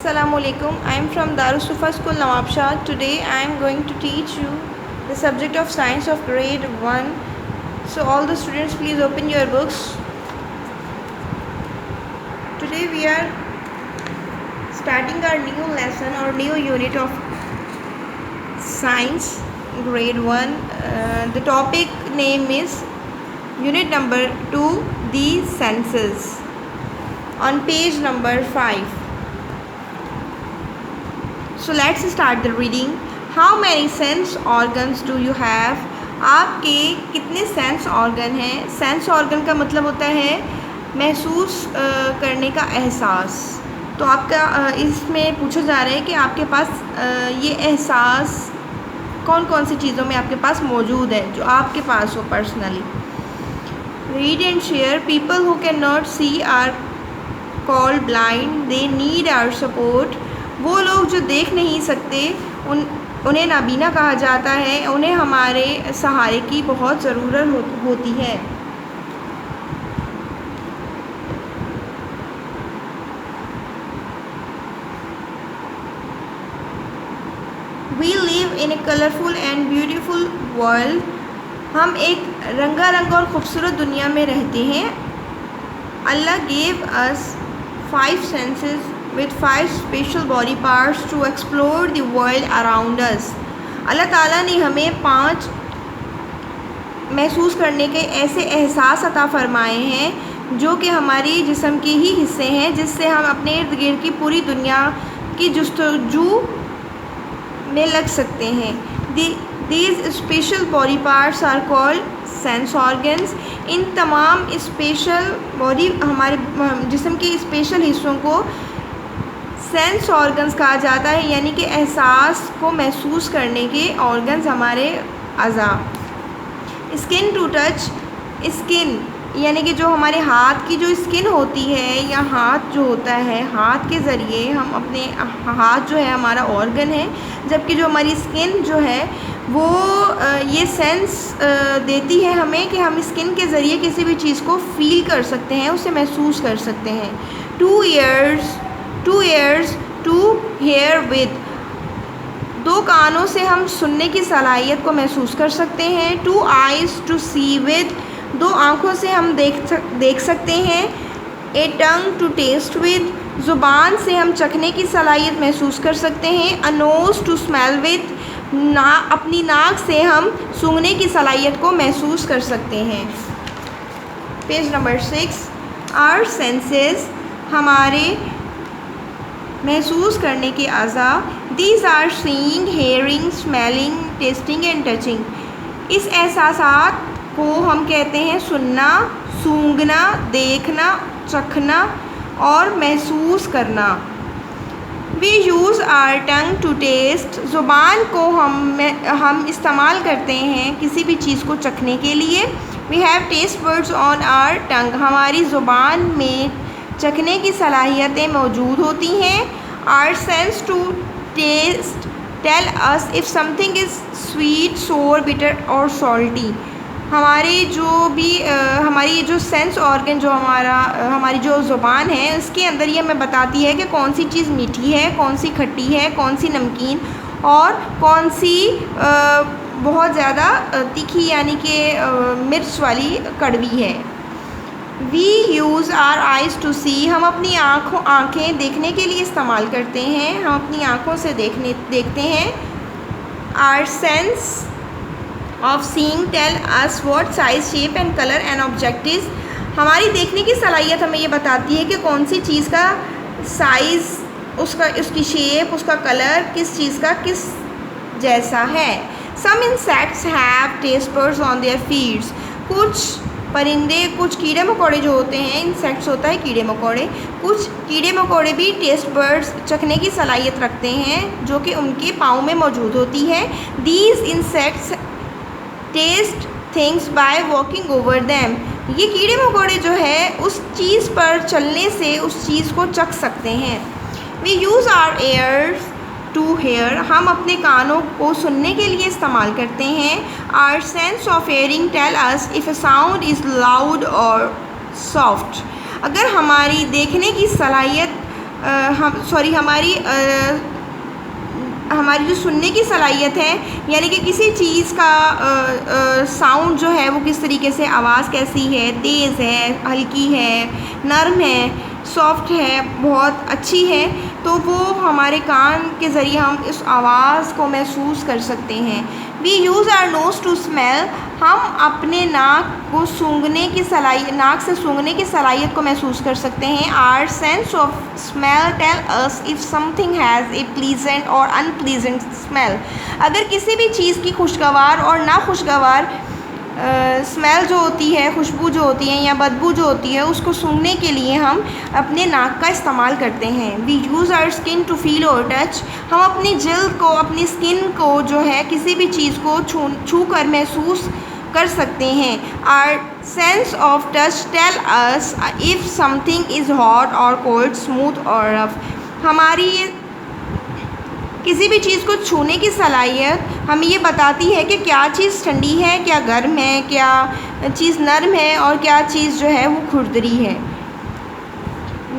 Assalamualaikum. I am from Darussufa School, Nawabshah. Today I am going to teach you the subject of science of grade 1. So all the students, please open your books. Today we are starting our new lesson or new unit of science grade 1. The topic name is unit number 2, the senses, on page number 5. So let's start the reading. How many sense organs do you have? आपके कितने sense organ हैं? Sense organ का मतलब होता है महसूस करने का एहसास। तो आपका इसमें पूछा जा रहा है कि आपके पास ये एहसास कौन कौन सी चीज़ों में आपके पास मौजूद है जो आपके पास हो personally. Read and share. People who can not see are called blind. They need our support. वो लोग जो देख नहीं सकते उन्हें नाबीना कहा जाता है, उन्हें हमारे सहारे की बहुत ज़रूरत होती है। We live in a colorful and beautiful world. हम एक रंगारंग और ख़ूबसूरत दुनिया में रहते हैं। Allah gave us 5 senses with 5 special body parts to explore the world around us. अल्लाह ताला ने हमें 5 महसूस करने के ऐसे एहसास अता फ़रमाए हैं जो कि हमारी जिस्म के ही हिस्से हैं, जिससे हम अपने इर्द गिर्द की पूरी दुनिया की जुस्तजू में लग सकते हैं। These special body parts are called sense organs. इन तमाम स्पेशल बॉडी हमारे जिस्म के स्पेशल हिस्सों को सेंस ऑर्गन्स कहा जाता है, यानी कि एहसास को महसूस करने के ऑर्गन्स हमारे अज़ा. Skin to touch. स्किन यानी कि जो हमारे हाथ की जो स्किन होती है या हाथ जो होता है, हाथ के ज़रिए हम अपने हाथ जो है हमारा ऑर्गन है, जबकि जो हमारी स्किन जो है वो ये सेंस देती है हमें कि हम स्किन के ज़रिए किसी भी चीज़ को फ़ील कर सकते हैं, उसे महसूस कर सकते हैं. 2 ears to hear with. 2 कानों से हम सुनने की सलाहियत को महसूस कर सकते हैं. 2 eyes to see with. 2 आँखों से हम देख सकते हैं. A tongue to taste with. ज़ुबान से हम चखने की सलाहियत महसूस कर सकते हैं. A nose to smell with. अपनी नाक से हम सूंघने की सलाहियत को महसूस कर सकते हैं. Page number 6. Our senses, हमारे महसूस करने के अज़ा. These are seeing, hearing, smelling, tasting and touching. इस एहसासात को हम कहते हैं सुनना, सूंघना, देखना, चखना और महसूस करना. We use our tongue to taste. ज़ुबान को हम इस्तेमाल करते हैं किसी भी चीज़ को चखने के लिए. We have taste buds on our tongue. हमारी ज़ुबान में चखने की सलाहियतें मौजूद होती हैं. Our sense to taste tell us if something is sweet, sour, bitter or salty. हमारी जो सेंस ऑर्गन जो हमारी जो ज़ुबान है उसके अंदर ये हमें बताती है कि कौन सी चीज़ मीठी है, कौन सी खट्टी है, कौन सी नमकीन और कौन सी बहुत ज़्यादा तीखी यानी कि मिर्च वाली कड़वी है. We use our eyes to see. हम अपनी आँखें देखने के लिए इस्तेमाल करते हैं, हम अपनी आँखों से देखते हैं. Our sense of seeing tell us what size, shape and color an object is. हमारी देखने की सलाहियत हमें ये बताती है कि कौन सी चीज़ का साइज़, उसकी शेप, उसका कलर किस चीज़ का किस जैसा है. Some insects have taste buds on their feet. कुछ परिंदे, कुछ कीड़े मकोड़े जो होते हैं, इंसेक्ट्स होता है कीड़े मकोड़े, कुछ कीड़े मकोड़े भी टेस्ट बर्ड्स चखने की सलाहियत रखते हैं जो कि उनके पाँव में मौजूद होती है. These insects taste things by walking over them. ये कीड़े मकोड़े जो है उस चीज़ पर चलने से उस चीज़ को चख सकते हैं. We use our ears to hear. हम अपने कानों को सुनने के लिए इस्तेमाल करते हैं. Our sense of hearing tell us if a sound is loud or soft. अगर हमारी देखने की सलाहियत हमारी जो सुनने की सलाहियत है, यानी कि किसी चीज़ का साउंड जो है वो किस तरीके से, आवाज़ कैसी है, तेज़ है, हल्की है, नरम है, सॉफ्ट है, बहुत अच्छी है, तो वो हमारे कान के ज़रिए हम इस आवाज़ को महसूस कर सकते हैं। We use our nose to smell, हम अपने नाक को नाक से सूंघने की सलाहियत को महसूस कर सकते हैं। Our sense of smell tell us if something has a pleasant और अनप्लीजेंट स्मेल। अगर किसी भी चीज़ की खुशगवार और नाखुशगवार स्मेल जो होती है, खुशबू जो होती है या बदबू जो होती है, उसको सूंघने के लिए हम अपने नाक का इस्तेमाल करते हैं। We use our skin to feel और टच, हम अपनी जल्द को, अपनी स्किन को जो है किसी भी चीज़ को छू कर महसूस कर सकते हैं। Our sense of touch tell us if something is hot और कोल्ड, स्मूथ और रफ। हमारी किसी भी चीज़ को छूने की सलाहियत हमें ये बताती है कि क्या चीज़ ठंडी है, क्या गर्म है, क्या चीज़ नरम है और क्या चीज़ जो है वो खुरदरी है।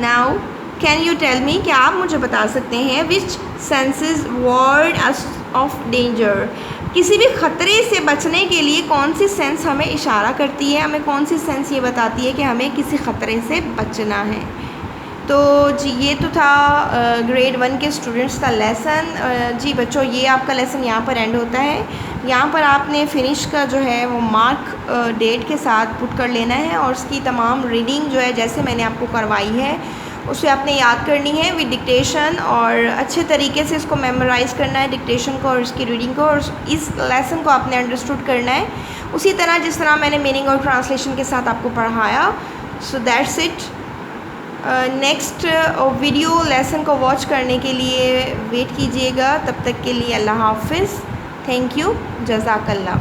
Now can you tell me, क्या आप मुझे बता सकते हैं which senses warn us of danger, किसी भी ख़तरे से बचने के लिए कौन सी सेंस हमें इशारा करती है, हमें कौन सी सेंस ये बताती है कि हमें किसी ख़तरे से बचना है। तो जी ये तो था ग्रेड 1 के स्टूडेंट्स का लेसन। जी बच्चों, ये आपका लेसन यहाँ पर एंड होता है। यहाँ पर आपने फिनिश का जो है वो मार्क डेट के साथ पुट कर लेना है और उसकी तमाम रीडिंग जो है जैसे मैंने आपको करवाई है उसे आपने याद करनी है विद डिक्टेशन, और अच्छे तरीके से इसको मेमोराइज़ करना है, डिक्टेशन को और इसकी रीडिंग को, और इस लेसन को आपने अंडरस्टूड करना है उसी तरह जिस तरह मैंने मीनिंग और ट्रांसलेशन के साथ आपको पढ़ाया। So that's it. Next video lesson को वॉच करने के लिए वेट कीजिएगा। तब तक के लिए अल्लाह हाफ़िज़। थैंक यू, जज़ाकल्लाह।